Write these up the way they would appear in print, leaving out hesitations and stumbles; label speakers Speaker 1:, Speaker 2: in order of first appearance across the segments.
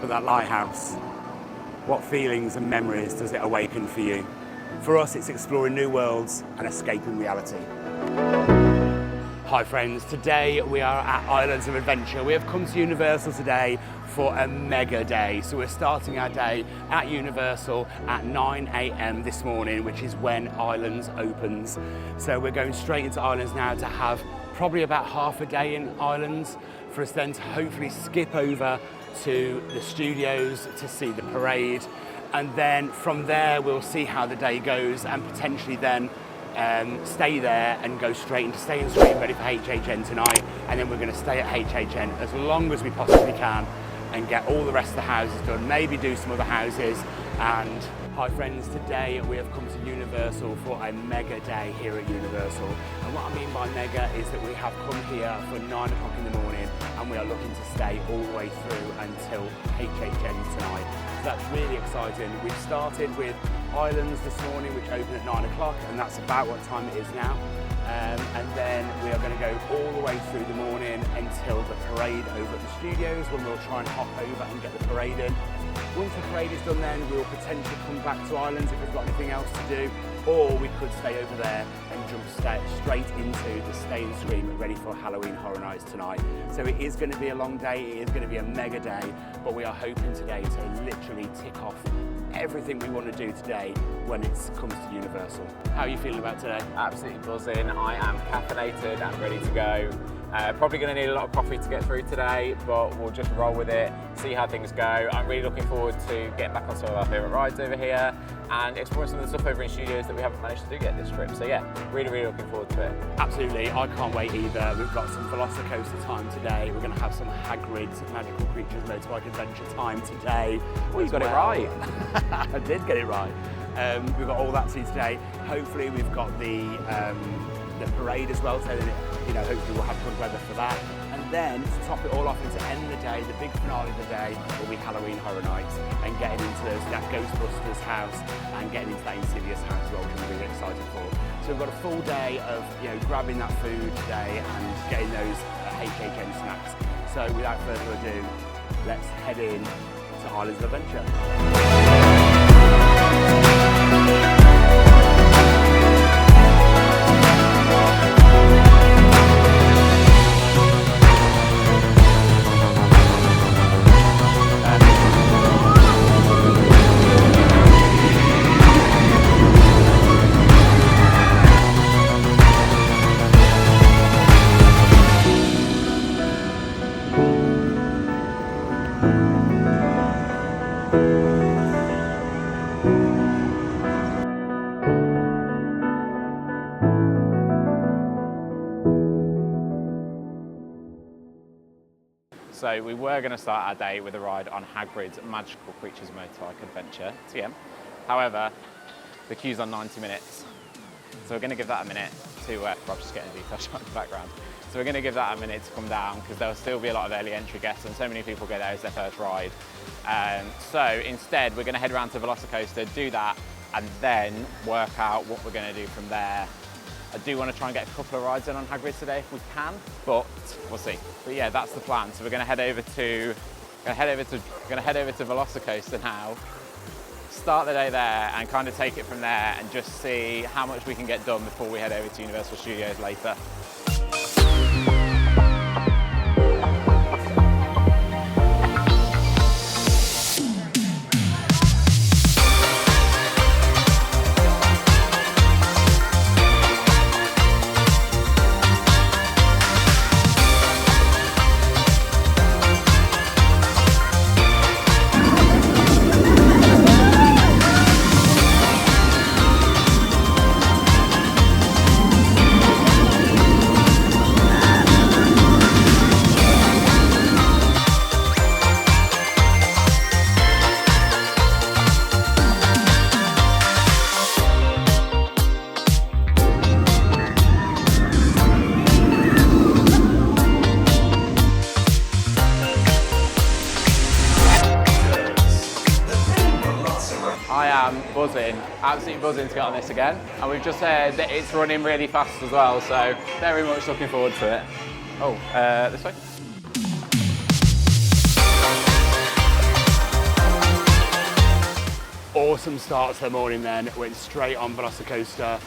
Speaker 1: of that lighthouse, what feelings and memories does it awaken for you? For us, it's exploring new worlds and escaping reality. Hi friends, today we are at Islands of Adventure. We have come to Universal today for a mega day. So we're starting our day at Universal at 9 AM this morning, which is when Islands opens. So we're going straight into Islands now to have probably about half a day in Islands, for us then to hopefully skip over to the studios to see the parade. And then from there, we'll see how the day goes and potentially then stay there and go straight into Stay and Scream ready for HHN tonight. And then we're going to stay at HHN as long as we possibly can and get all the rest of the houses done, maybe do some other houses. And hi friends, today we have come to Universal for a mega day here at Universal. And what I mean by mega is that we have come here for 9 o'clock in the morning and we are looking to stay all the way through until HHN tonight. So that's really exciting. We've started with Islands this morning, which open at 9 o'clock, and that's about what time it is now. And then we are going to go all the way through the morning until the parade over at the studios, when we'll try and hop over and get the parade in. Once the parade is done then, we'll potentially come back to Islands if we've got anything else to do, or we could stay over there and jump straight into the Stay and Scream ready for Halloween Horror Nights tonight. So it is going to be a long day, it is going to be a mega day, but we are hoping today to literally tick off everything we want to do today when it comes to Universal. How are you feeling about today?
Speaker 2: Absolutely buzzing. I am caffeinated and ready to go. Probably going to need a lot of coffee to get through today, but we'll just roll with it, see how things go. I'm really looking forward to getting back on some of our favourite rides over here and exploring some of the stuff over in studios that we haven't managed to do yet this trip. So yeah, really looking forward to it.
Speaker 1: Absolutely, I can't wait either. We've got some Velocicoaster time today. We're going to have some Hagrid's Magical Creatures Motorbike Adventure time today.
Speaker 2: Well, you got it right.
Speaker 1: I did get it right. We've got all that to do today. Hopefully we've got the parade as well, so that, you know, hopefully we'll have good weather for that. And then to top it all off and to end the day, the big finale of the day will be Halloween Horror Nights and getting into that Ghostbusters house and getting into that Insidious house as well, which I'm really excited for. So we've got a full day of, you know, grabbing that food today and getting those HHN snacks. So without further ado, let's head in to Islands of Adventure.
Speaker 2: So we were going to start our day with a ride on Hagrid's Magical Creatures Motorbike Adventure, TM. However, the queue's on 90 minutes. So we're going to give that a minute to, Rob's just getting detail shot in the background. So we're going to give that a minute to come down because there'll still be a lot of early entry guests and so many people go there as their first ride. So instead, we're going to head around to Velocicoaster, do that, and then work out what we're going to do from there. I do want to try and get a couple of rides in on Hagrid today if we can, but we'll see. But yeah, that's the plan. So we're going to head over to Velocicoaster now, start the day there, and kind of take it from there and just see how much we can get done before we head over to Universal Studios later. Buzzing, absolutely buzzing to get on this again. And we've just heard that it's running really fast as well, so very much looking forward to it. Oh, this way.
Speaker 1: awesome start to the morning then. Went straight on Velocicoaster.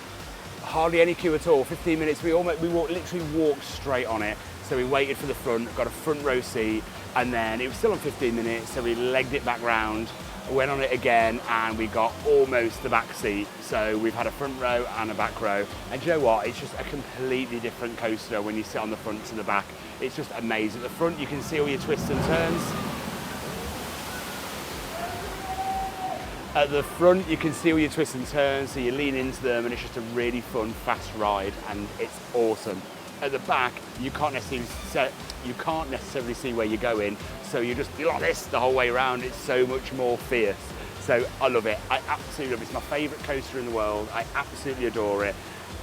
Speaker 1: Hardly any queue at all, 15 minutes. Literally walked straight on it. So we waited for the front, got a front row seat, and then it was still on 15 minutes, so we legged it back round, went on it again, and we got almost the back seat. So we've had a front row and a back row. And do you know what? It's just a completely different coaster when you sit on the front to the back. It's just amazing. At the front, you can see all your twists and turns. At the front, you can see all your twists and turns, so you lean into them, and it's just a really fun, fast ride, and it's awesome. At the back, you can't necessarily see where you're going, so you're like this the whole way around. It's so much more fierce. So I love it. I absolutely love it. It's my favourite coaster in the world. I absolutely adore it.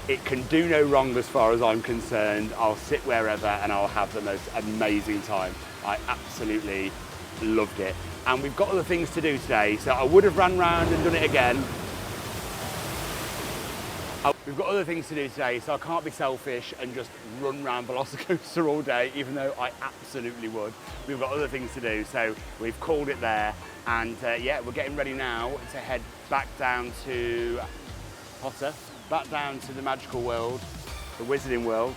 Speaker 1: It can do no wrong as far as I'm concerned. I'll sit wherever and I'll have the most amazing time. I absolutely loved it. And we've got other things to do today, so I would have ran round and done it again. We've got other things to do today, so I can't be selfish and just run round Velocicoaster all day, even though I absolutely would. We've got other things to do, so we've called it there. And yeah, we're getting ready now to head back down to Potter, back down to the magical world, the Wizarding World.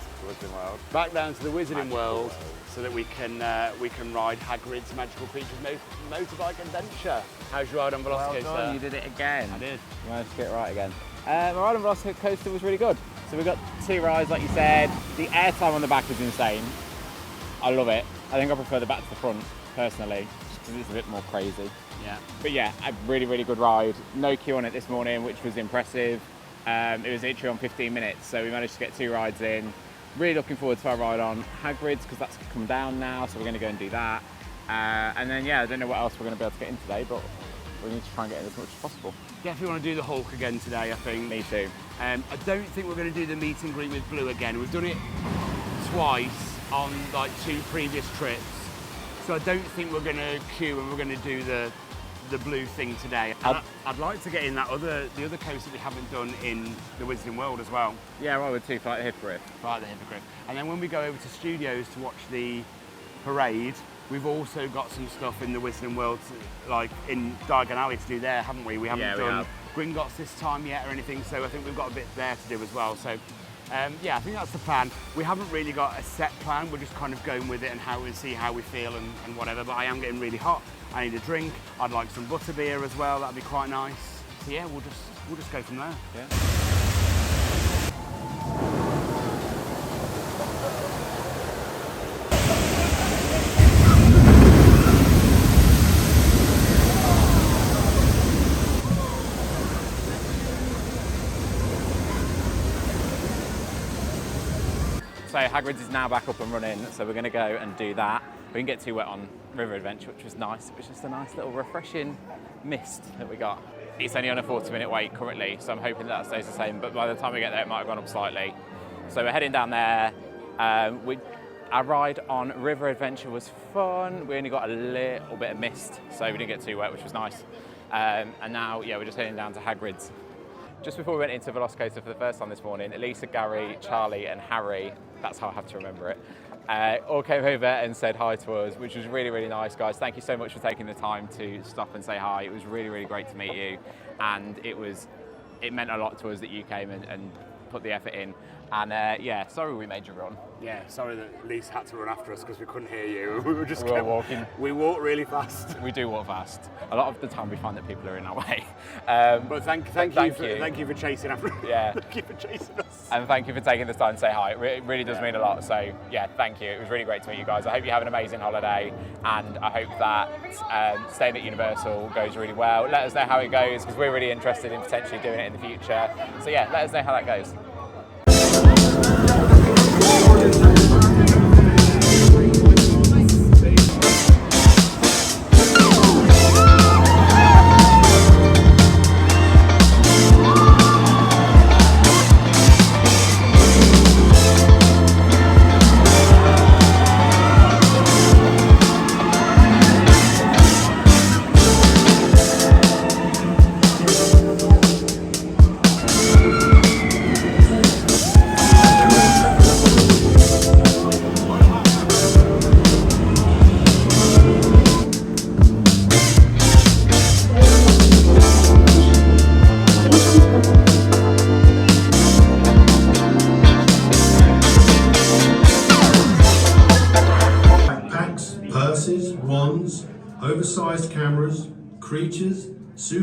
Speaker 1: Back down to the Wizarding World, so that we can ride Hagrid's Magical Creatures motorbike adventure. How's your ride on Velocicoaster?
Speaker 2: Well done, you did it again.
Speaker 1: I did.
Speaker 2: You managed to get it right again. My ride on Velocicoaster was really good. So we got 2 rides, like you said. The airtime on the back was insane. I love it. I think I prefer the back to the front, personally, just because it's a bit more crazy.
Speaker 1: Yeah.
Speaker 2: But yeah, a really, really good ride. No queue on it this morning, which was impressive. It was literally on 15 minutes, so we managed to get 2 rides in. Really looking forward to our ride on Hagrid's, because that's come down now, so we're going to go and do that. And then yeah, I don't know what else we're going to be able to get in today, but we need to try and get in as much as possible.
Speaker 1: Definitely want to do the Hulk again today, I think.
Speaker 2: Me too.
Speaker 1: I don't think we're going to do the meet and greet with Blue again. We've done it twice on like 2 previous trips, so I don't think we're going to queue and we're going to do the Blue thing today. I'd like to get in the other coast that we haven't done in the Wizarding World as well.
Speaker 2: Yeah, right, with 2 Flight the Hippogriff.
Speaker 1: Flight the Hippogriff. And then when we go over to Studios to watch the parade, we've also got some stuff in the Wizarding World, like in Diagon Alley to do there, haven't we? We haven't done Gringotts this time yet or anything, so I think we've got a bit there to do as well. So yeah, I think that's the plan. We haven't really got a set plan, we're just kind of going with it and see how we feel and whatever, but I am getting really hot. I need a drink. I'd like some butterbeer as well, that'd be quite nice. So yeah, we'll just go from there.
Speaker 2: Yeah. So Hagrid's is now back up and running, so we're going to go and do that. We didn't get too wet on River Adventure, which was nice. It was just a nice little refreshing mist that we got. It's only on a 40-minute wait currently, so I'm hoping that stays the same, but by the time we get there, it might have gone up slightly. So we're heading down there. Our ride on River Adventure was fun. We only got a little bit of mist, so we didn't get too wet, which was nice. And now, yeah, we're just heading down to Hagrid's. Just before we went into Velocicoaster for the first time this morning, Elisa, Gary, Charlie and Harry, that's how I have to remember it, all came over and said hi to us, which was really, really nice, guys. Thank you so much for taking the time to stop and say hi. It was really, really great to meet you, and it meant a lot to us that you came and put the effort in. And yeah, sorry we made you run.
Speaker 1: Yeah, sorry that Lisa had to run after us because we couldn't hear you. We were just
Speaker 2: walking.
Speaker 1: We walk really fast.
Speaker 2: We do walk fast. A lot of the time we find that people are in our way.
Speaker 1: But thank you for chasing after us.
Speaker 2: Yeah.
Speaker 1: Thank you for chasing us.
Speaker 2: And thank you for taking the time to say hi. It really does mean a lot. So yeah, thank you. It was really great to meet you guys. I hope you have an amazing holiday, and I hope that staying at Universal goes really well. Let us know how it goes, because we're really interested in potentially doing it in the future. So yeah, let us know how that goes.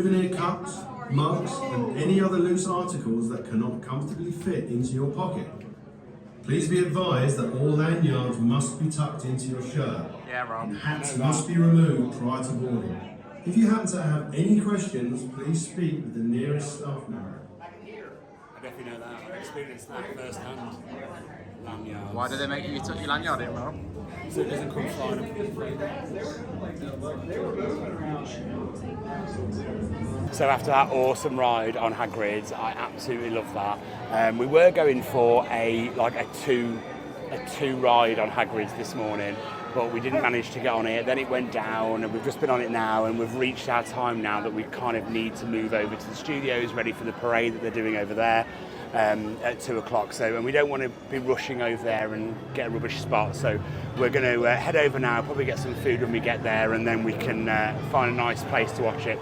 Speaker 3: souvenir cups, mugs, and any other loose articles that cannot comfortably fit into your pocket. Please be advised that all lanyards must be tucked into your shirt.
Speaker 2: Yeah, Rob.
Speaker 3: And hats must be removed prior to boarding. If you happen to have any questions, please speak with the nearest staff member.
Speaker 1: I definitely know that. I experienced that firsthand. Lanyards.
Speaker 2: Why did they make you tuck your lanyard in, Rob?
Speaker 1: So it doesn't come flying up. So after that awesome ride on Hagrid's, I absolutely love that. We were going for a two ride on Hagrid's this morning, but we didn't manage to get on it. Then it went down, and we've just been on it now, and we've reached our time now that we kind of need to move over to the studios, ready for the parade that they're doing over there. At 2 o'clock, and we don't want to be rushing over there and get a rubbish spot, so we're going to head over now, probably get some food when we get there, and then we can find a nice place to watch it.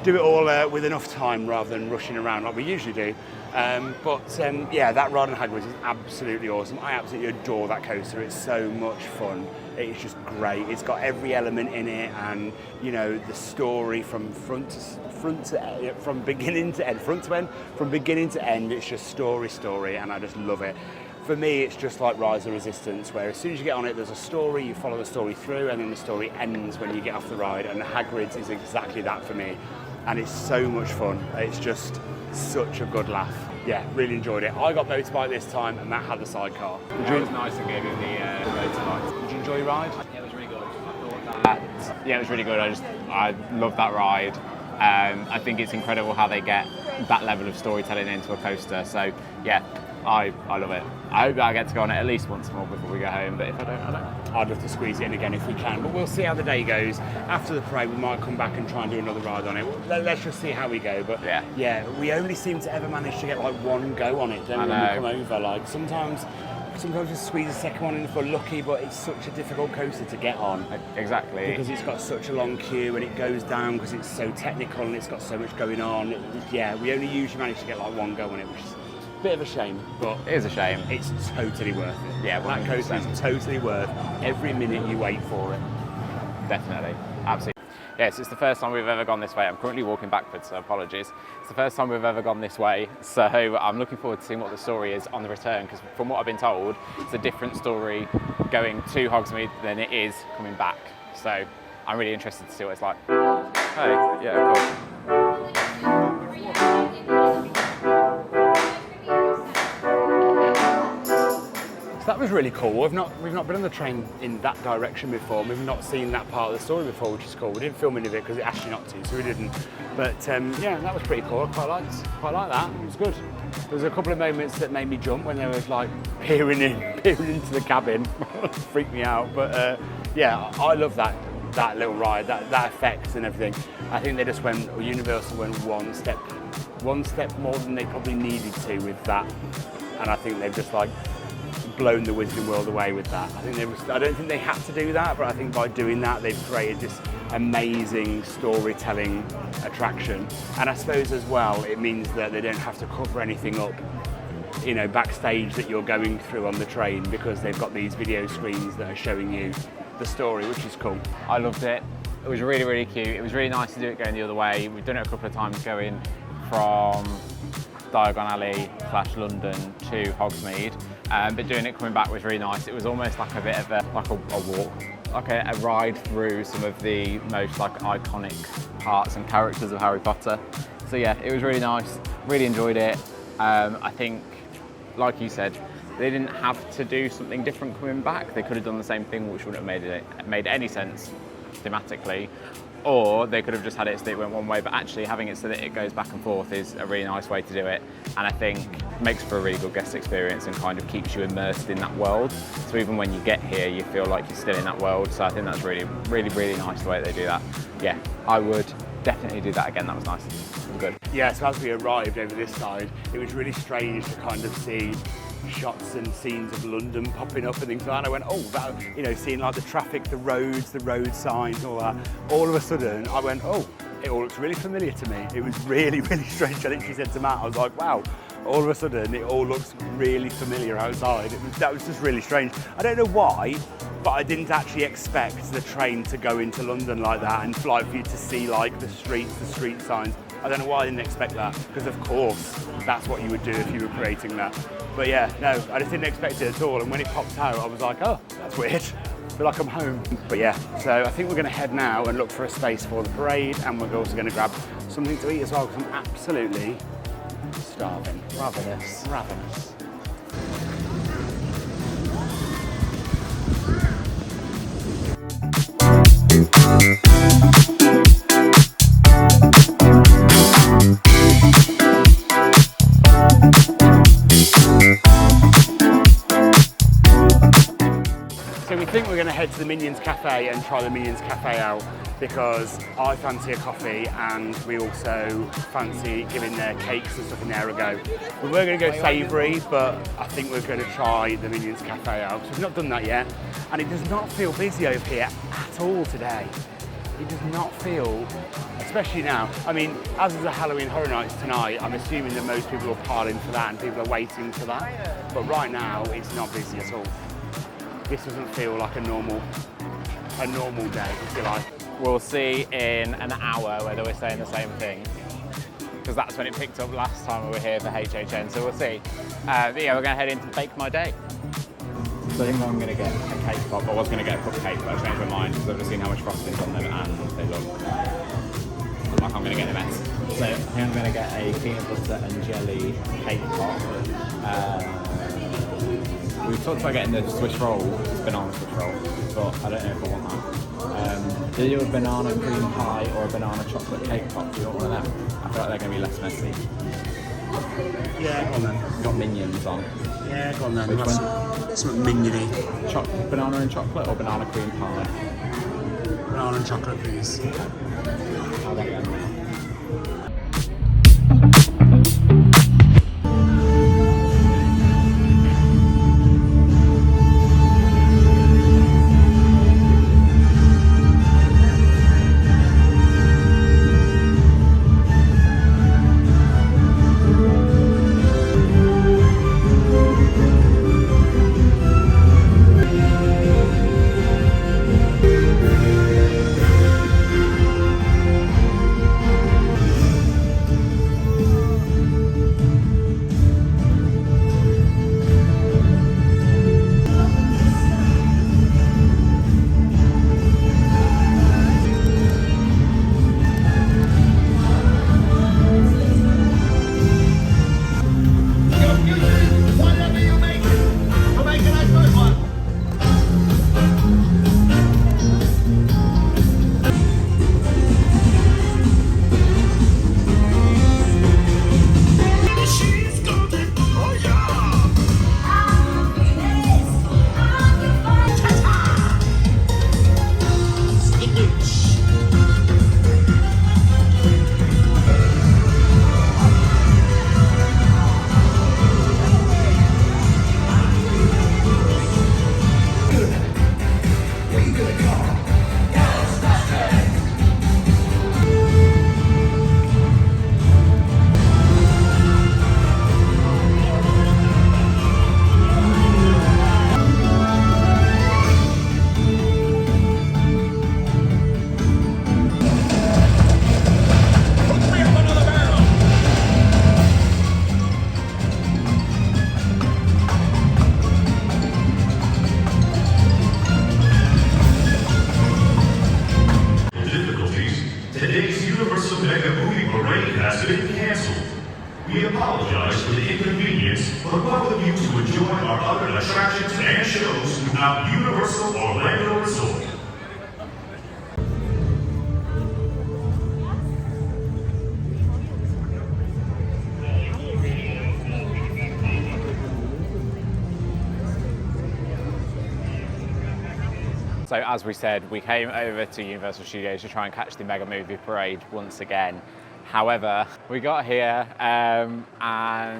Speaker 1: Do it all with enough time rather than rushing around like we usually do. Yeah, that ride on Hagrid's is absolutely awesome. I absolutely adore that coaster. It's so much fun. It's just great. It's got every element in it, and you know, the story from from beginning to end. It's just story, and I just love it. For me, it's just like Rise of Resistance, where as soon as you get on it, there's a story, you follow the story through, and then the story ends when you get off the ride. And Hagrid's is exactly that for me, and it's so much fun. It's just such a good laugh. Yeah, really enjoyed it. I got motorbike this time, and Matt had the sidecar.
Speaker 2: It was nice and gave him the motorbike.
Speaker 1: Did you enjoy your ride?
Speaker 2: Yeah, it was really good. It was really good. I love that ride. I think it's incredible how they get that level of storytelling into a coaster. So yeah, I love it. I hope that I get to go on it at least once more before we go home, but if I don't, I don't.
Speaker 1: I'd love to squeeze it in again if we can, but we'll see how the day goes. After the parade, we might come back and try and do another ride on it. Let's just see how we go. But yeah, we only seem to ever manage to get like one go on it, don't we, when we come over. Like sometimes we squeeze a second one in if we're lucky, but it's such a difficult coaster to get on.
Speaker 2: Exactly.
Speaker 1: Because it's got such a long queue and it goes down because it's so technical and it's got so much going on. Yeah, we only usually manage to get like one go on it, which is a bit of a shame, but
Speaker 2: it is a shame.
Speaker 1: It's totally worth it.
Speaker 2: Yeah, 100%.
Speaker 1: That coaster is totally worth every minute you wait for it.
Speaker 2: Definitely, absolutely. Yes, it's the first time we've ever gone this way. I'm currently walking backwards, so apologies. It's the first time we've ever gone this way, so I'm looking forward to seeing what the story is on the return, because from what I've been told, it's a different story going to Hogsmeade than it is coming back. So I'm really interested to see what it's like. Hey, yeah, cool.
Speaker 1: That was really cool. We've not been on the train in that direction before. We've not seen that part of the story before, which is cool. We didn't film any of it because it asked you not to, so we didn't. But yeah, that was pretty cool. I quite liked that. It was good. There was a couple of moments that made me jump when they were like peering into the cabin. Freaked me out. But yeah, I love that little ride, that effect and everything. I think they just Universal went one step more than they probably needed to with that, and I think they've just like blown the Wizarding World away with that. I don't think they had to do that, but I think by doing that they've created this amazing storytelling attraction. And I suppose as well it means that they don't have to cover anything up, you know, backstage that you're going through on the train, because they've got these video screens that are showing you the story, which is cool.
Speaker 2: I loved it. It was really, really cute. It was really nice to do it going the other way. We've done it a couple of times going from Diagon Alley / London to Hogsmeade, but doing it coming back was really nice. It was almost like a bit of a walk, like a ride through some of the most like iconic parts and characters of Harry Potter. So yeah, it was really nice. Really enjoyed it. I think, like you said, they didn't have to do something different coming back. They could have done the same thing, which wouldn't have made any sense thematically. Or they could have just had it so it went one way, but actually having it so that it goes back and forth is a really nice way to do it. And I think makes for a really good guest experience and kind of keeps you immersed in that world. So even when you get here, you feel like you're still in that world. So I think that's really, really, really nice the way they do that. Yeah, I would definitely do that again. That was nice. It was good.
Speaker 1: Yeah, so as we arrived over this side, it was really strange to kind of see shots and scenes of London popping up and things like that. And I went, oh, that, you know, seeing like the traffic, the road signs, all that. All of a sudden, I went, oh, it all looks really familiar to me. It was really, really strange. I think she said to Matt, I was like, wow, all of a sudden it all looks really familiar outside. That was just really strange. I don't know why, but I didn't actually expect the train to go into London like that and for you to see like the street signs. I don't know why I didn't expect that, because of course that's what you would do if you were creating that. But yeah, no, I just didn't expect it at all. And when it popped out, I was like, oh, that's weird. I feel like I'm home. But yeah, so I think we're gonna head now and look for a space for the parade, and we're also gonna grab something to eat as well, because I'm absolutely starving.
Speaker 2: Ravenous.
Speaker 1: Ravenous. So we think we're going to head to the Minions Cafe and try the Minions Cafe out, because I fancy a coffee and we also fancy giving their cakes and stuff in there a go. We were going to go savoury, but I think we're going to try the Minions Cafe out. So we've not done that yet, and it does not feel busy over here at all today. It does not feel, especially now. I mean, as is a Halloween Horror Nights tonight, I'm assuming that most people will pile in for that and people are waiting for that. But right now, it's not busy at all. This doesn't feel like a normal day, if you like.
Speaker 2: We'll see in an hour whether we're saying the same thing, because that's when it picked up last time we were here for HHN, so we'll see. But yeah, we're going to head in to bake my day. So I think I'm going to get a cake pop. I was going to get a cupcake, but I changed my mind because I've just seen how much frosting's on them and they look like I'm going to get a mess. So I think I'm going to get a peanut butter and jelly cake pop. We've talked about getting the Swiss roll, banana Swiss roll, but I don't know if I want that. Do you do a banana cream pie or a banana chocolate cake pop? Do you want one of them? I feel like they're going to be less messy.
Speaker 1: Yeah, go on then.
Speaker 2: We've got minions on.
Speaker 1: Yeah, go on then.
Speaker 2: Which one?
Speaker 1: Something minion-y.
Speaker 2: Banana and chocolate or banana cream pie?
Speaker 1: Banana and chocolate, please.
Speaker 2: How about them?
Speaker 4: We apologize for the inconvenience, but welcome you to enjoy our other attractions and shows throughout Universal Orlando Resort.
Speaker 2: So as we said, we came over to Universal Studios to try and catch the Mega Movie Parade once again. However, we got here and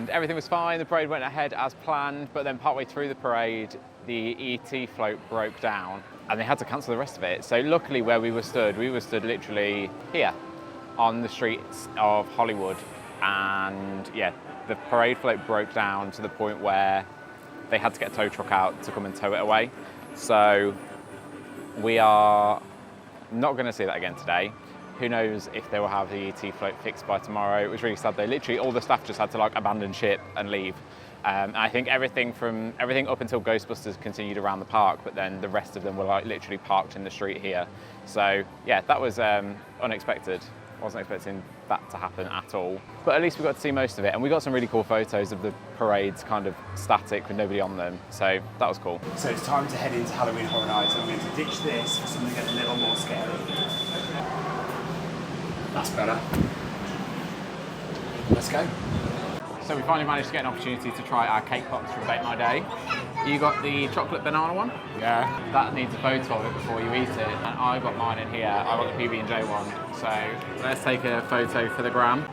Speaker 2: everything was fine. The parade went ahead as planned, but then partway through the parade, the ET float broke down and they had to cancel the rest of it. So luckily where we were stood literally here on the streets of Hollywood. and yeah, the parade float broke down to the point where they had to get a tow truck out to come and tow it away. So we are not going to see that again today. Who knows if they will have the ET float fixed by tomorrow. It was really sad though. Literally all the staff just had to like abandon ship and leave. I think everything up until Ghostbusters continued around the park, but then the rest of them were like literally parked in the street here. So yeah, that was unexpected. Wasn't expecting that to happen at all. But at least we got to see most of it, and we got some really cool photos of the parades kind of static with nobody on them. So that was cool.
Speaker 1: So it's time to head into Halloween Horror Nights. I'm going to ditch this for something a little more scary. That's better. Let's go.
Speaker 2: So we finally managed to get an opportunity to try our cake pops from Bake My Day. You got the chocolate banana one?
Speaker 1: Yeah.
Speaker 2: That needs a photo of it before you eat it. And I got mine in here. I got the PB&J one. So let's take a photo for the gram.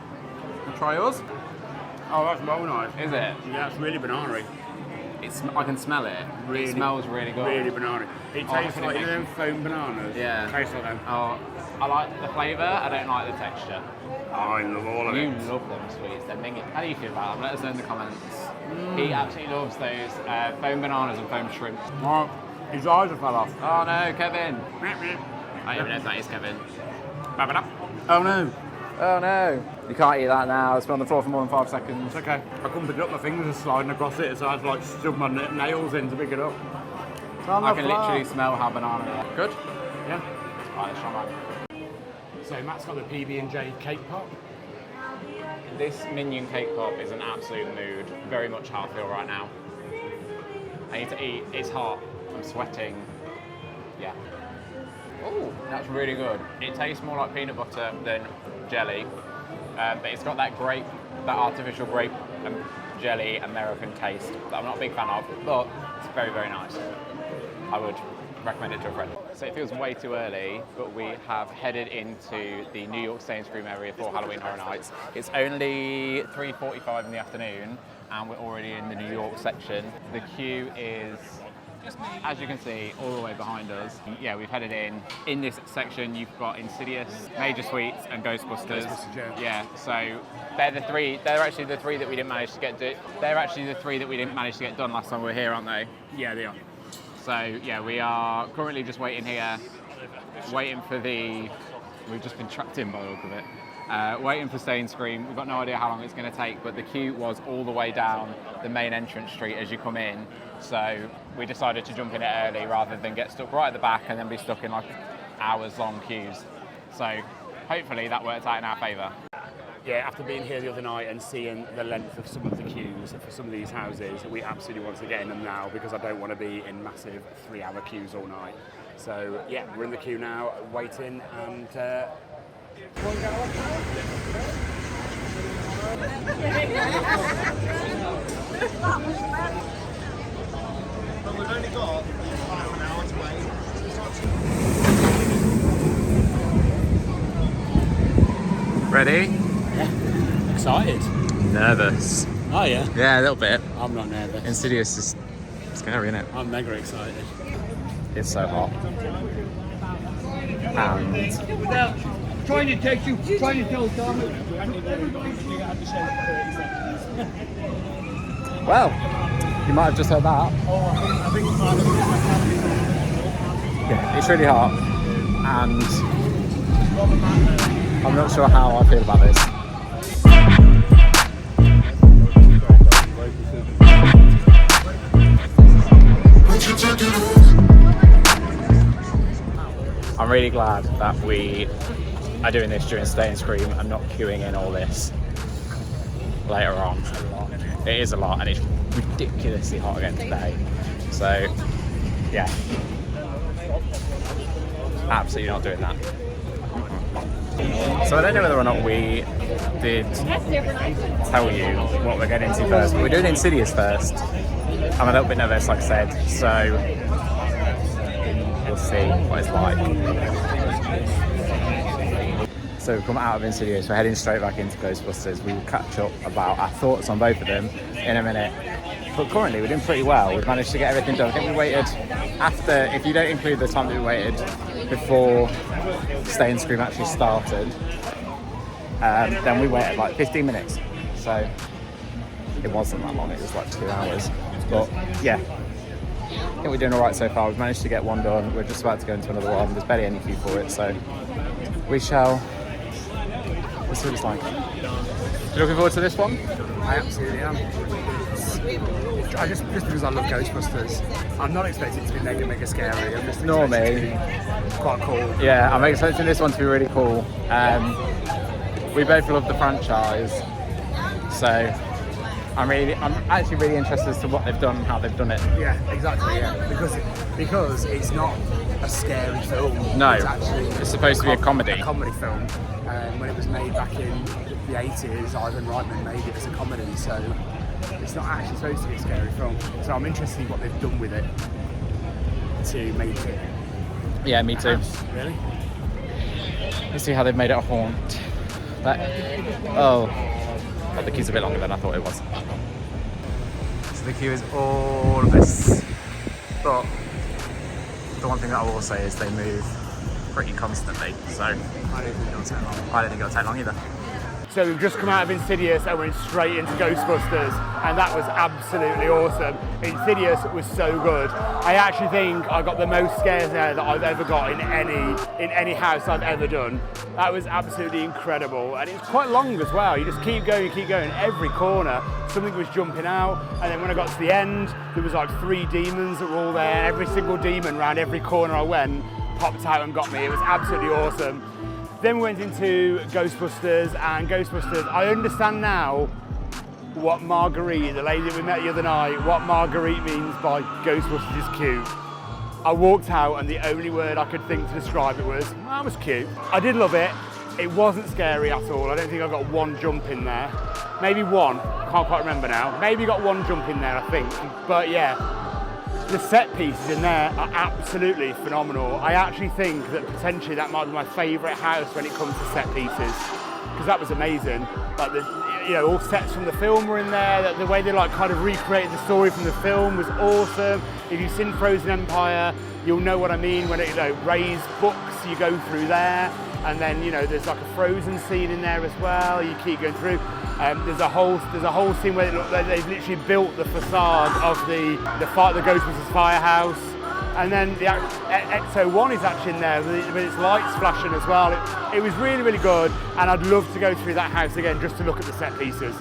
Speaker 2: And try yours.
Speaker 1: Oh, that's well nice.
Speaker 2: Is it?
Speaker 1: Yeah, it's really banana-y.
Speaker 2: I can smell it.
Speaker 1: Really,
Speaker 2: it smells really good.
Speaker 1: Really banana-y. It tastes like, you know them foam bananas?
Speaker 2: Yeah.
Speaker 1: It tastes like them.
Speaker 2: Oh, I like the flavour. I don't like the texture.
Speaker 1: Oh, I love all of it.
Speaker 2: You love them sweets. They're minging. How do you feel about them? Let us know in the comments. He absolutely loves those foam bananas and foam shrimp.
Speaker 1: Oh, his eyes have fell off.
Speaker 2: Oh no, Kevin. I don't even know if that is Kevin.
Speaker 1: Oh no.
Speaker 2: Oh no. You can't eat that now. It's been on the floor for more than 5 seconds.
Speaker 1: It's okay. I couldn't pick it up, my fingers are sliding across it, so I had to like shove my nails in to pick it up.
Speaker 2: I can literally smell how banana they are. Good?
Speaker 1: Yeah.
Speaker 2: Right, let's try mine.
Speaker 1: So Matt's got the PB&J cake pop.
Speaker 2: This Minion cake pop is an absolute mood. Very much how I feel right now. I need to eat. It's hot. I'm sweating. Yeah. Oh, that's really good. It tastes more like peanut butter than jelly, but it's got that artificial grape and jelly American taste that I'm not a big fan of, but it's very, very nice. I would recommend it to a friend. So it feels way too early, but we have headed into the New York Stay and Scream area for Halloween Horror Nights. It's only 3:45 in the afternoon, and we're already in the New York section. The queue is, as you can see, all the way behind us. Yeah, we've headed in. In this section, you've got Insidious, Major Sweets, and Ghostbusters. Yeah, so they're actually the three that we didn't manage to get done last time we were here, aren't they?
Speaker 1: Yeah, they are.
Speaker 2: So yeah, we are currently just waiting here, waiting for we've just been trapped in by the look of it. Waiting for Stay and Scream. We've got no idea how long it's going to take, but the queue was all the way down the main entrance street as you come in. So we decided to jump in it early rather than get stuck right at the back and then be stuck in like hours-long queues. So hopefully that worked out in our favour.
Speaker 1: Yeah, after being here the other night and seeing the length of some of the queues for some of these houses, we absolutely want to get in them now because I don't want to be in massive 3-hour queues all night. So yeah, we're in the queue now, waiting, and
Speaker 5: but we've only got half an hour to wait.
Speaker 2: Ready?
Speaker 1: yeah, excited.
Speaker 2: Nervous.
Speaker 1: Oh yeah?
Speaker 2: Yeah, a little bit.
Speaker 1: I'm not nervous.
Speaker 2: Insidious is scary, isn't it?
Speaker 1: I'm mega excited.
Speaker 2: It's so hot. And
Speaker 5: Trying to take you, trying to tell Tom.
Speaker 2: well, you might have just heard that. Yeah, it's really hot, and I'm not sure how I feel about this. I'm really glad that we are doing this during Stay and Scream and not queuing in all this later on. It is a lot, and it's ridiculously hot again today. So, yeah. Absolutely not doing that. So I don't know whether or not we did tell you what we're getting into first, but we're doing Insidious first. I'm a little bit nervous, like I said, so we'll see what it's like. So we've come out of Insidious, we're heading straight back into Ghostbusters. We will catch up about our thoughts on both of them in a minute. But currently we're doing pretty well. We've managed to get everything done. I think we waited after, if you don't include the time that we waited before Stay and Scream actually started, then we waited like 15 minutes. So it wasn't that long, it was like 2 hours. But yeah, I think we're doing all right so far. We've managed to get one done. We're just about to go into another one. There's barely any queue for it, so we'll see what it's like. You looking forward to this one?
Speaker 1: I absolutely am. Just because I love Ghostbusters, I'm not expecting it to be mega scary. I'm just
Speaker 2: Nor
Speaker 1: expecting
Speaker 2: me.
Speaker 1: it to be quite cool.
Speaker 2: Yeah, I'm expecting this one to be really cool. We both love the franchise, so I'm actually really interested as to what they've done and how they've done it.
Speaker 1: Yeah, exactly. Yeah, because it's not a scary film.
Speaker 2: No,
Speaker 1: it's
Speaker 2: supposed to be a comedy.
Speaker 1: A comedy film. When it was made back in the 80s, Ivan Reitman made it as a comedy, so it's not actually supposed to be a scary film. So I'm interested in what they've done with it to make it.
Speaker 2: Yeah, me too.
Speaker 1: Really?
Speaker 2: Let's see how they've made it a haunt. Well, the queue's a bit longer than I thought it was. So the queue is all of this, but the one thing that I will say is they move pretty constantly, so I don't think it'll take long. I don't think it'll take long either.
Speaker 1: So we've just come out of Insidious and went straight into Ghostbusters, and that was absolutely awesome. Insidious was so good. I actually think I got the most scares there that I've ever got in any house I've ever done. That was absolutely incredible, and it's quite long as well. You just keep going. Every corner, something was jumping out, and then when I got to the end, there was like 3 demons that were all there. Every single demon around every corner I went popped out and got me. It was absolutely awesome. Then we went into Ghostbusters, and Ghostbusters, I understand now what Marguerite, the lady that we met the other night, what Marguerite means by Ghostbusters is cute. I walked out and the only word I could think to describe it was, that was cute. I did love it. It wasn't scary at all. I don't think I got one jump in there. Maybe one, can't quite remember now. Maybe got one jump in there, I think. But yeah, the set pieces in there are absolutely phenomenal. I actually think that potentially that might be my favourite house when it comes to set pieces, because that was amazing. Like all sets from the film were in there. The way they like kind of recreated the story from the film was awesome. If you've seen Frozen Empire, you'll know what I mean when Ray's books, you go through there, and then there's like a Frozen scene in there as well. You keep going through. There's a whole scene where they've literally built the facade of the Ghostbusters firehouse, and then the XO1 is actually in there with its lights flashing as well. It was really good, and I'd love to go through that house again just to look at the set pieces.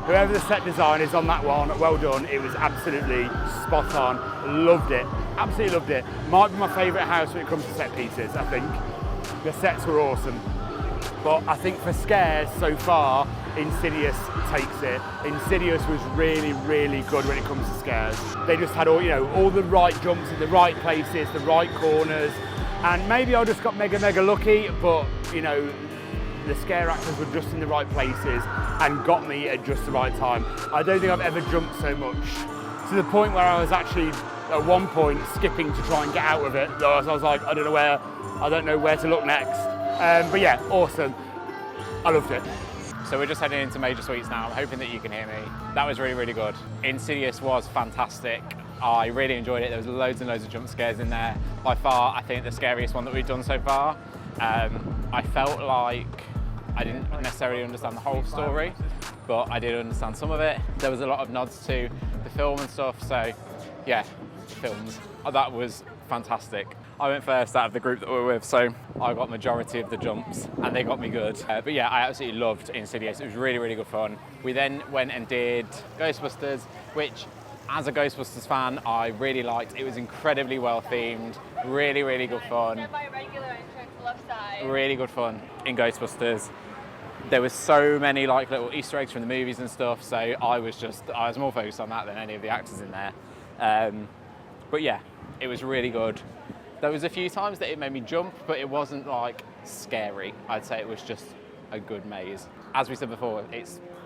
Speaker 1: Whoever the set design is on that one, well done. It was absolutely spot on. Loved it. Absolutely loved it. Might be my favourite house when it comes to set pieces, I think. The sets were awesome. But I think for scares so far, Insidious takes it. Insidious was really good when it comes to scares. They just had all the right jumps in the right places, the right corners, and maybe I just got mega lucky, but the scare actors were just in the right places and got me at just the right time. I don't think I've ever jumped so much, to the point where I was actually at one point skipping to try and get out of it. So I was like, I don't know where to look next. But yeah, awesome. I loved it.
Speaker 2: So we're just heading into Major Suites now. I'm hoping that you can hear me. That was really good. Insidious was fantastic. I really enjoyed it. There was loads and loads of jump scares in there. By far, I think the scariest one that we've done so far. I felt like I didn't necessarily understand the whole story, but I did understand some of it. There was a lot of nods to the film and stuff, so yeah, films. That was fantastic. I went first out of the group that we were with, so I got majority of the jumps and they got me good. But yeah, I absolutely loved Insidious. It was really good fun. We then went and did Ghostbusters, which as a Ghostbusters fan, I really liked. It was incredibly well themed, really good fun. Really good fun in Ghostbusters. There was so many like little Easter eggs from the movies and stuff, so I was more focused on that than any of the actors in there. But yeah, it was really good. There was a few times that it made me jump, but it wasn't like scary. I'd say it was just a good maze. As we said before,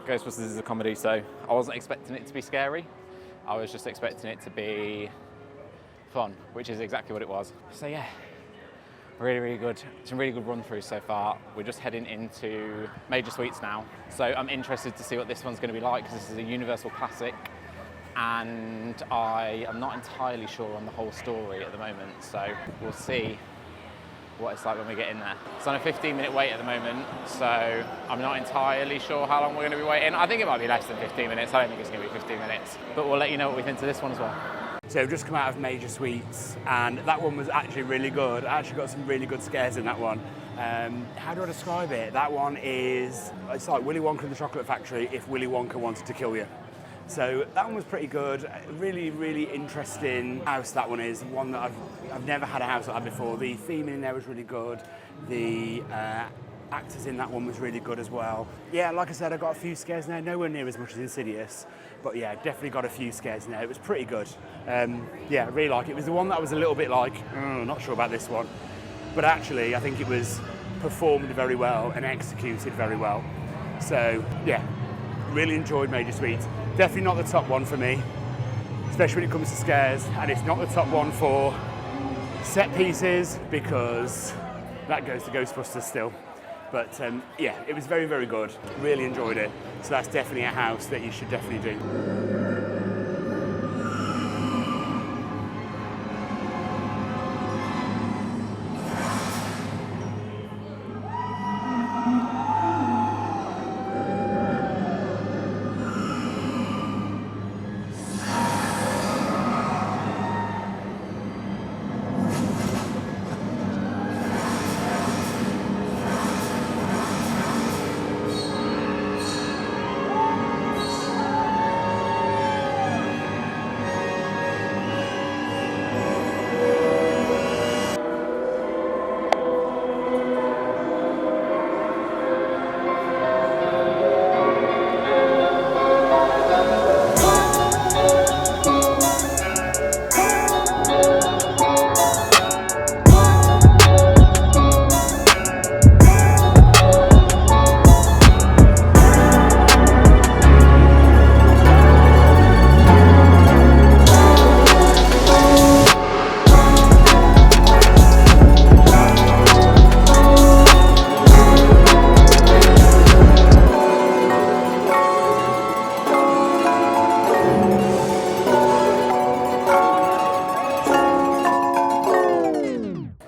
Speaker 2: Ghostbusters is a comedy, so I wasn't expecting it to be scary. I was just expecting it to be fun, which is exactly what it was. So yeah, really good. Some really good run-throughs so far. We're just heading into Major Suites now. So I'm interested to see what this one's going to be like, because this is a Universal classic. And I am not entirely sure on the whole story at the moment, so we'll see what it's like when we get in there. It's on a 15-minute wait at the moment, so I'm not entirely sure how long we're going to be waiting. I think it might be less than 15 minutes. I don't think it's going to be 15 minutes, but we'll let you know what we think of this one as well.
Speaker 1: So we've just come out of Major Suites, and that one was actually really good. I actually got some really good scares in that one. How do I describe it? That one is, it's like Willy Wonka and the Chocolate Factory if Willy Wonka wanted to kill you. So that one was pretty good. Really, really interesting house that one is. One that I've never had a house like that before. The theme in there was really good. The actors in that one was really good as well. Yeah, like I said, I got a few scares in there. Nowhere near as much as Insidious, but yeah, definitely got a few scares in there. It was pretty good. Yeah, really like it. It was the one that I was a little bit like, not sure about this one. But actually, I think it was performed very well and executed very well. So yeah, really enjoyed Major Suites. Definitely not the top one for me, especially when it comes to scares, and it's not the top one for set pieces because that goes to Ghostbusters still. But yeah, it was very, very good. Really enjoyed it. So that's definitely a house that you should definitely do.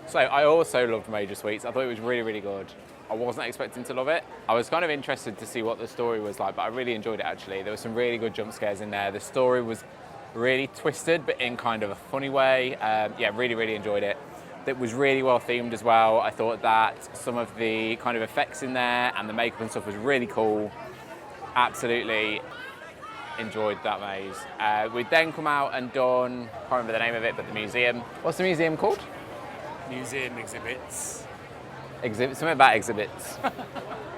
Speaker 2: So I also loved Major Suites. I thought it was really, really good. I wasn't expecting to love it. I was kind of interested to see what the story was like, but I really enjoyed it actually. There were some really good jump scares in there. The story was really twisted, but in kind of a funny way. Yeah, really, really enjoyed it. It was really well themed as well. I thought that some of the kind of effects in there and the makeup and stuff was really cool. Absolutely enjoyed that maze. We'd then come out and done, I can't remember the name of it, but the museum. What's the museum called?
Speaker 1: Museum exhibits.
Speaker 2: Something about exhibits.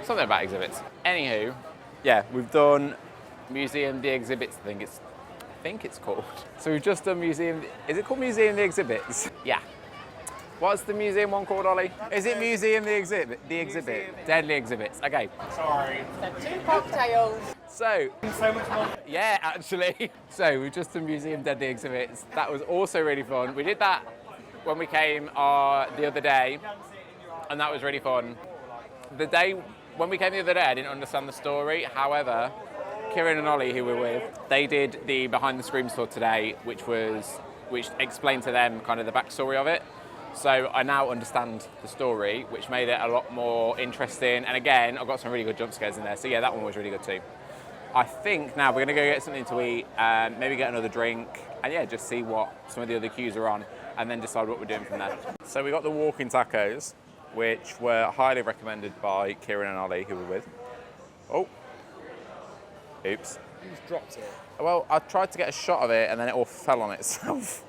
Speaker 2: Something about exhibits. Anywho, yeah, we've done Museum the Exhibits, I think it's called. So we've just done Museum, is it called Museum the Exhibits? Yeah. What's the museum one called, Ollie? Is it Museum the Exhibit? The Exhibit.
Speaker 5: Museum.
Speaker 2: Deadly Exhibits. Okay.
Speaker 5: Sorry.
Speaker 6: Two cocktails.
Speaker 2: So,
Speaker 5: So much more.
Speaker 2: yeah, actually. So we've just done Museum Deadly Exhibits. That was also really fun. We did that when we came the other day, and that was really fun. The day when we came the other day, I didn't understand the story. However, Kieran and Ollie, who we're with, they did the Behind the Screams tour today, which explained to them kind of the backstory of it. So I now understand the story, which made it a lot more interesting. And again, I got some really good jump scares in there. So yeah, that one was really good too. I think now we're gonna go get something to eat, maybe get another drink, and yeah, just see what some of the other queues are on, and then decide what we're doing from there. So we got the walking tacos, which were highly recommended by Kieran and Ollie, who we're with. Oh, oops.
Speaker 5: You just dropped it.
Speaker 2: Well, I tried to get a shot of it, and then it all fell on itself.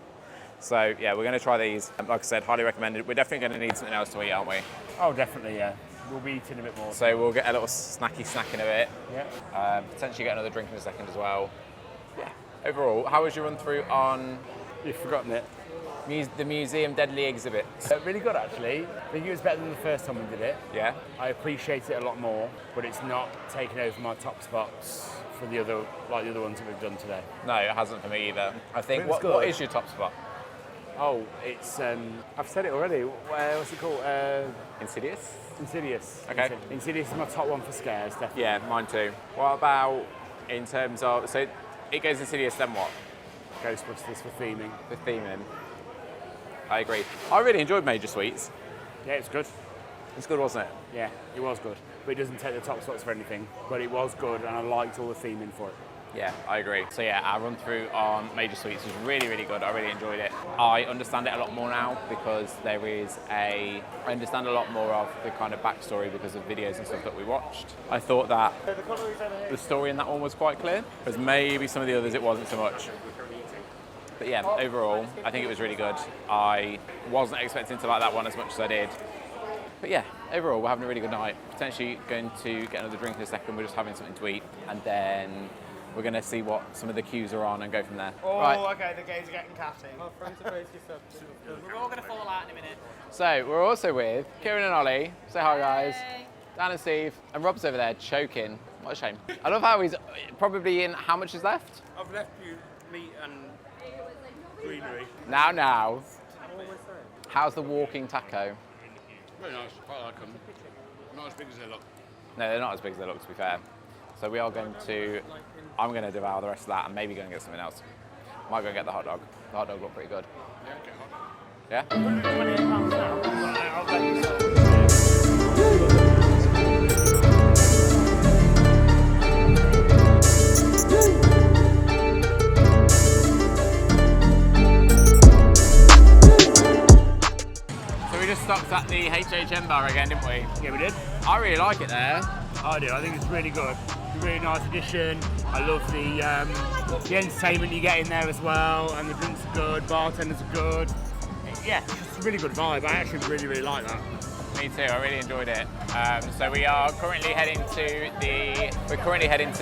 Speaker 2: So yeah, we're gonna try these. Like I said, highly recommended. We're definitely gonna need something else to eat, aren't we?
Speaker 1: Oh, definitely, yeah. We'll be eating a bit more.
Speaker 2: So we'll get a little snacky snack in a bit.
Speaker 1: Yeah.
Speaker 2: Potentially get another drink in a second as well. Yeah. Overall, how was your run through on
Speaker 1: You've forgotten it.
Speaker 2: the Museum Deadly Exhibits?
Speaker 1: Really good, actually. I think it was better than the first time we did it.
Speaker 2: Yeah.
Speaker 1: I appreciate it a lot more, but it's not taken over my top spots for the other ones that we've done today.
Speaker 2: No, it hasn't for me either. I think.
Speaker 1: It was
Speaker 2: What
Speaker 1: good.
Speaker 2: is your top spot?
Speaker 1: Oh, it's I've said it already. What's it called?
Speaker 2: Insidious.
Speaker 1: Insidious.
Speaker 2: Okay.
Speaker 1: Insidious is my top one for scares, definitely.
Speaker 2: Yeah, mine too. What about in terms of it goes Insidious, then what?
Speaker 1: Ghostbusters for theming.
Speaker 2: The theming. I agree. I really enjoyed Major Suites.
Speaker 1: Yeah, it's good.
Speaker 2: It's good, wasn't it?
Speaker 1: Yeah, it was good. But it doesn't take the top spots for anything. But it was good, and I liked all the theming for it.
Speaker 2: Yeah, I agree. So yeah, our run through on Major Suites was really, really good. I really enjoyed it. I understand it a lot more now because I understand a lot more of the kind of backstory because of videos and stuff that we watched. I thought that the story in that one was quite clear, whereas maybe some of the others it wasn't so much. But yeah, overall, I think it was really good. I wasn't expecting to like that one as much as I did. But yeah, overall, we're having a really good night. Potentially going to get another drink in a second. We're just having something to eat. And then we're going to see what some of the queues are on and go from there.
Speaker 5: Oh,
Speaker 2: right.
Speaker 5: okay, the gays are getting catty.
Speaker 6: We're all going to fall out in a minute.
Speaker 2: So we're also with Kieran and Ollie. Say hi, guys. Dan and Steve. And Rob's over there choking. What a shame. I love how he's probably in. How much is left?
Speaker 1: I've left you meat and greenery.
Speaker 2: Now. How's the walking taco?
Speaker 1: Very nice. Quite like them. Not as big as they look.
Speaker 2: No, they're not as big as they look, to be fair. So we are going to, I'm going to devour the rest of that and maybe go and get something else. Might go and get the hot dog. The hot dog looked pretty good.
Speaker 1: Yeah, get hot dog.
Speaker 2: Yeah? So we just stopped at the HHM bar again, didn't we?
Speaker 1: Yeah, we did.
Speaker 2: I really like it there.
Speaker 1: I do. I think it's really good. It's a really nice addition. I love the entertainment you get in there as well, and the drinks are good. Bartenders are good. Yeah, it's a really good vibe. I actually really, really like that.
Speaker 2: Me too. I really enjoyed it. So we are currently heading to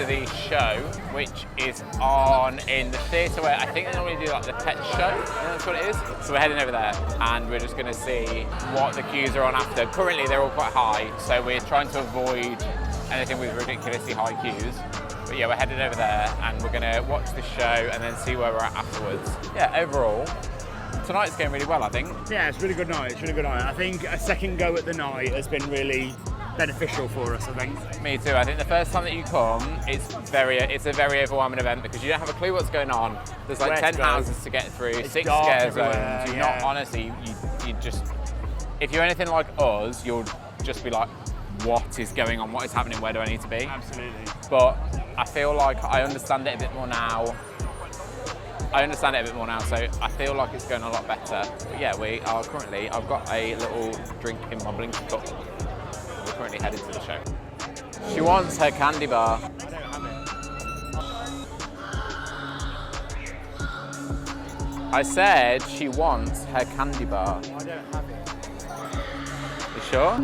Speaker 2: the show, which is on in the theatre where I think they normally do like the pet show. I think that's what it is. So we're heading over there, and we're just going to see what the queues are on after. Currently, they're all quite high, so we're trying to avoid anything with ridiculously high queues. But yeah, we're headed over there, and we're going to watch the show and then see where we're at afterwards. Yeah, overall, tonight's going really well, I think.
Speaker 1: Yeah, it's a really good night. It's a really good night. I think a second go at the night has been really beneficial for us, I think.
Speaker 2: Me too. I think the first time that you come, it's a very overwhelming event because you don't have a clue what's going on. There's like 10 houses to get through, 6 scare zones. You're not, honestly, you just, if you're anything like us, you'll just be like, what is going on? What is happening? Where do I need to be?
Speaker 1: Absolutely.
Speaker 2: But I feel like I understand it a bit more now. So I feel like it's going a lot better. But yeah, we are currently, I've got a little drink in my blinky cup. We're currently headed to the show. She wants her candy bar.
Speaker 5: I don't have it.
Speaker 2: I said she wants her candy bar.
Speaker 5: I don't have it.
Speaker 2: You sure?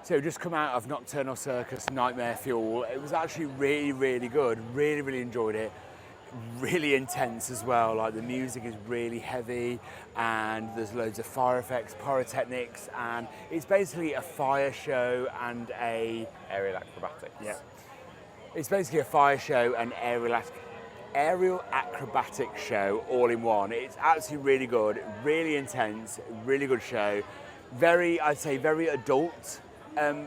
Speaker 1: So just come out of Nocturnal Circus Nightmare Fuel. It was actually really, really good. Really, really enjoyed it. Really intense as well. Like the music is really heavy and there's loads of fire effects, pyrotechnics, and it's basically a fire show and a
Speaker 2: Aerial acrobatics.
Speaker 1: Yeah. It's basically a fire show and aerial acrobatic show all in one. It's absolutely really good, really intense, really good show. I'd say very adult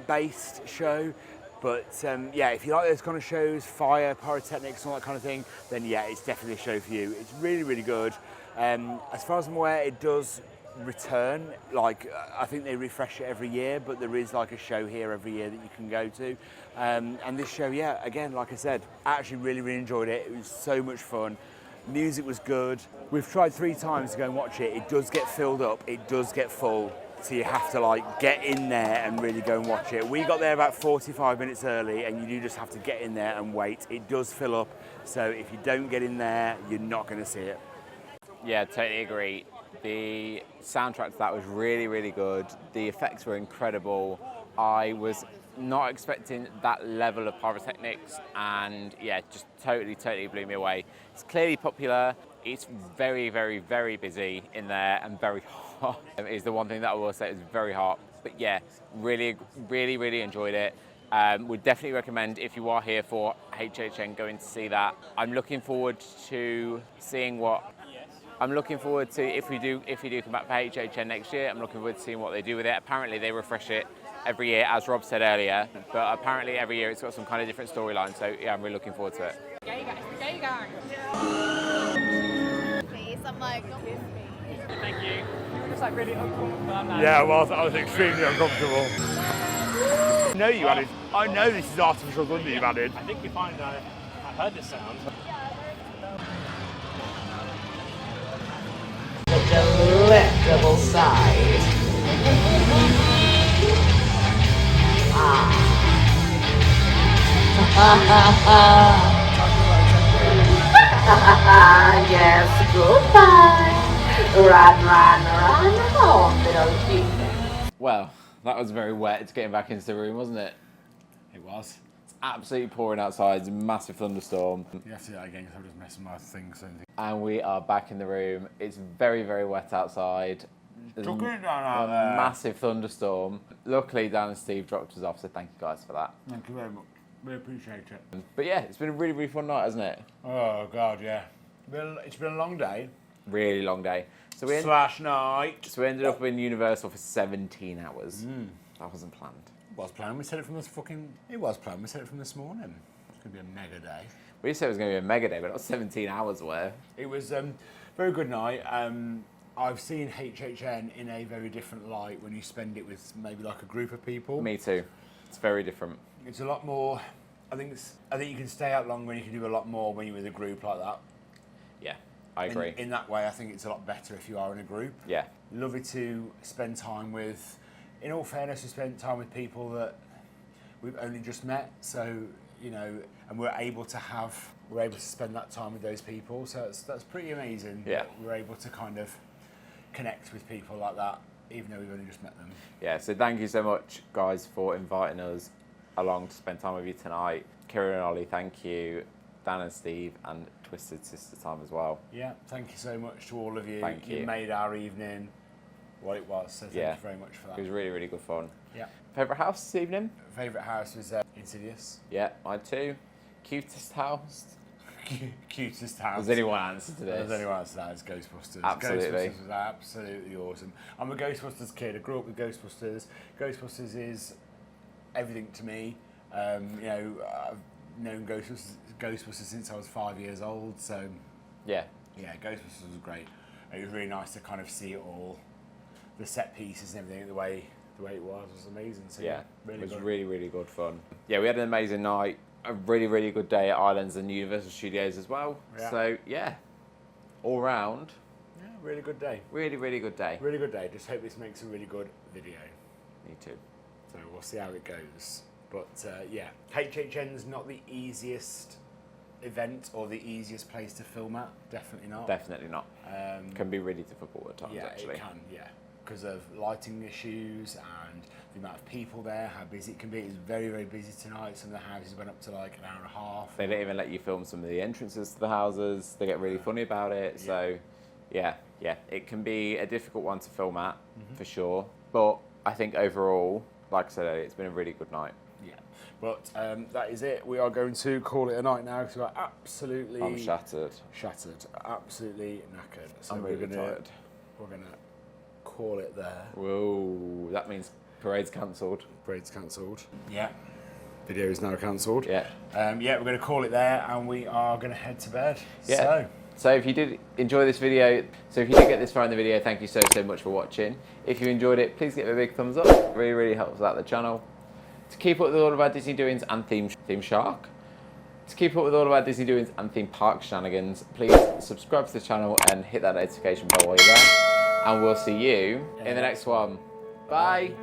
Speaker 1: based show, but yeah, if you like those kind of shows, fire, pyrotechnics, all that kind of thing, then yeah, it's definitely a show for you. It's really, really good. As far as I'm aware, it does return. Like I think they refresh it every year, but there is like a show here every year that you can go to. And this show, yeah, again, like I said, I actually really, really enjoyed it. It was so much fun. Music was good. We've tried 3 times to go and watch it. It does get filled up. It does get full. So you have to like get in there and really go and watch it. We got there about 45 minutes early, and you do just have to get in there and wait. It does fill up. So if you don't get in there, you're not going to see it.
Speaker 2: Yeah, totally agree. The soundtrack to that was really, really good. The effects were incredible. I was not expecting that level of pyrotechnics, and yeah, just totally blew me away. It's clearly popular. It's very, very, very busy in there and very hot. Is the one thing that I will say. It's very hot. But yeah, really enjoyed it. Would definitely recommend, if you are here for HHN, going to see that. I'm looking forward to seeing what. I'm looking forward to if you do come back for HHN next year. I'm looking forward to seeing what they do with it. Apparently they refresh it every year, as Rob said earlier. But apparently every year it's got some kind of different storyline. So yeah, I'm really looking forward to it.
Speaker 6: Gay gang.
Speaker 7: Please, I'm like, don't kiss me.
Speaker 6: Thank you. You were just like really uncomfortable.
Speaker 1: Yeah, I was extremely uncomfortable. I know this is artificial thunder you've added.
Speaker 5: I think you find I heard this sound.
Speaker 8: The delectable side. Yes, goodbye. Run home, little people.
Speaker 2: Well, that was very wet getting back into the room, wasn't it?
Speaker 1: It was.
Speaker 2: It's absolutely pouring outside. It's a massive thunderstorm.
Speaker 1: You have to do that again because I'm just messing my things.
Speaker 2: And we are back in the room. It's very, very wet outside. There's
Speaker 1: Chucking it down
Speaker 2: a
Speaker 1: out there.
Speaker 2: massive thunderstorm. Luckily, Dan and Steve dropped us off, so thank you guys for that.
Speaker 1: Thank you very much. We appreciate it.
Speaker 2: But yeah, it's been a really, really fun night, hasn't it?
Speaker 1: Oh, God, yeah. It's been a long day.
Speaker 2: Really long day. So we
Speaker 1: Night.
Speaker 2: So we ended up in Universal for 17 hours. That wasn't planned.
Speaker 1: It was planned. We said it from this morning. It's going to be a mega day.
Speaker 2: We said it was going to be a mega day, but not 17 hours worth.
Speaker 1: It was a very good night. I've seen HHN in a very different light when you spend it with maybe like a group of people.
Speaker 2: Me too. It's very different.
Speaker 1: It's a lot more. I think you can stay out longer and you can do a lot more when you're with a group like that.
Speaker 2: Yeah, I agree.
Speaker 1: In that way, I think it's a lot better if you are in a group.
Speaker 2: Yeah.
Speaker 1: Lovely to spend time with. In all fairness, we spent time with people that we've only just met. So and we're able to spend that time with those people. So that's pretty amazing.
Speaker 2: Yeah.
Speaker 1: We're able to kind of connect with people like that, even though we've only just met them.
Speaker 2: Yeah, so thank you so much, guys, for inviting us along to spend time with you tonight. Kieran and Ollie, thank you. Dan and Steve, and Twisted Sister Time as well.
Speaker 1: Yeah, thank you so much to all of you.
Speaker 2: Thank you.
Speaker 1: You made our evening what it was, so thank you very much for that.
Speaker 2: It was really, really good fun.
Speaker 1: Yeah.
Speaker 2: Favourite house this evening?
Speaker 1: Favourite house was Insidious.
Speaker 2: Yeah, mine too. Cutest house?
Speaker 1: Cutest house.
Speaker 2: Does anyone answer to this?
Speaker 1: Does anyone answer that? It's Ghostbusters.
Speaker 2: Absolutely.
Speaker 1: Ghostbusters was absolutely awesome. I'm a Ghostbusters kid. I grew up with Ghostbusters. Ghostbusters is everything to me. I've known Ghostbusters since I was 5 years old. So
Speaker 2: yeah,
Speaker 1: Ghostbusters was great. It was really nice to kind of see it all, the set pieces and everything, the way it was amazing. So
Speaker 2: yeah,
Speaker 1: really
Speaker 2: it was
Speaker 1: good.
Speaker 2: really, really good fun. Yeah, we had an amazing night. A really, really good day at Islands and Universal Studios as well.
Speaker 1: Yeah.
Speaker 2: So yeah, all round.
Speaker 1: Yeah, really good day.
Speaker 2: Really, really good day.
Speaker 1: Really good day. Just hope this makes a really good video.
Speaker 2: Me too.
Speaker 1: So we'll see how it goes. But yeah, HHN's not the easiest event or the easiest place to film at. Definitely not.
Speaker 2: Definitely not. Can be really difficult at times,
Speaker 1: yeah,
Speaker 2: actually.
Speaker 1: it can, yeah. Because of lighting issues and the amount of people there, how busy it can be. It's very, very busy tonight. Some of the houses went up to like an hour and a half.
Speaker 2: They don't even let you film some of the entrances to the houses. They get really funny about it.
Speaker 1: Yeah.
Speaker 2: So, yeah, it can be a difficult one to film at, for sure. But I think overall, like I said earlier, it's been a really good night.
Speaker 1: Yeah. But that is it. We are going to call it a night now because we're absolutely...
Speaker 2: I'm shattered.
Speaker 1: Absolutely knackered. So
Speaker 2: I'm really tired.
Speaker 1: We're going to call it there.
Speaker 2: Whoa, that means parade's cancelled.
Speaker 1: Parade's cancelled. Yeah. Video is now cancelled.
Speaker 2: Yeah.
Speaker 1: We're going to call it there and we are going to head to bed.
Speaker 2: Yeah. So if you did enjoy this video, so if you did get this far in the video, thank you so much for watching. If you enjoyed it, please give it a big thumbs up. It really, really helps out the channel. To keep up with all of our Disney doings and theme shark. To keep up with all of our Disney doings and theme park shenanigans, please subscribe to the channel and hit that notification bell while you're there. And we'll see you in the next one. Bye.